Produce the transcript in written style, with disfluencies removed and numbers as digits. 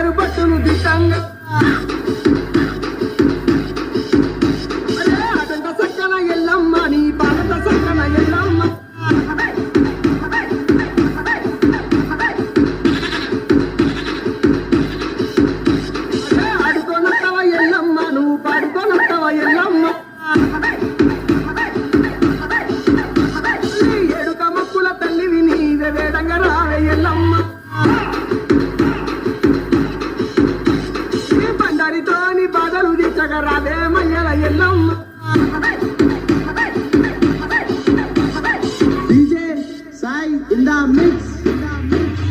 బంగారు బట్టులు దిట్టంగా అదంత సక్కన ఎల్లమ్మ నీ పాలత సక్కన ఎల్లమ్మ ఆడుకోనత్తవ ఎల్లమ్మ నువ్వు పాడుకోనత్తవ ఎల్లమ్మ ఏడుక మొక్కుల తల్లివి నీవే వేడంగా రావే ఎల్లమ్మ బండారితోని బాధలు దిచ్చగా రావే మయ్యల Yellamma DJ Sai in the mix.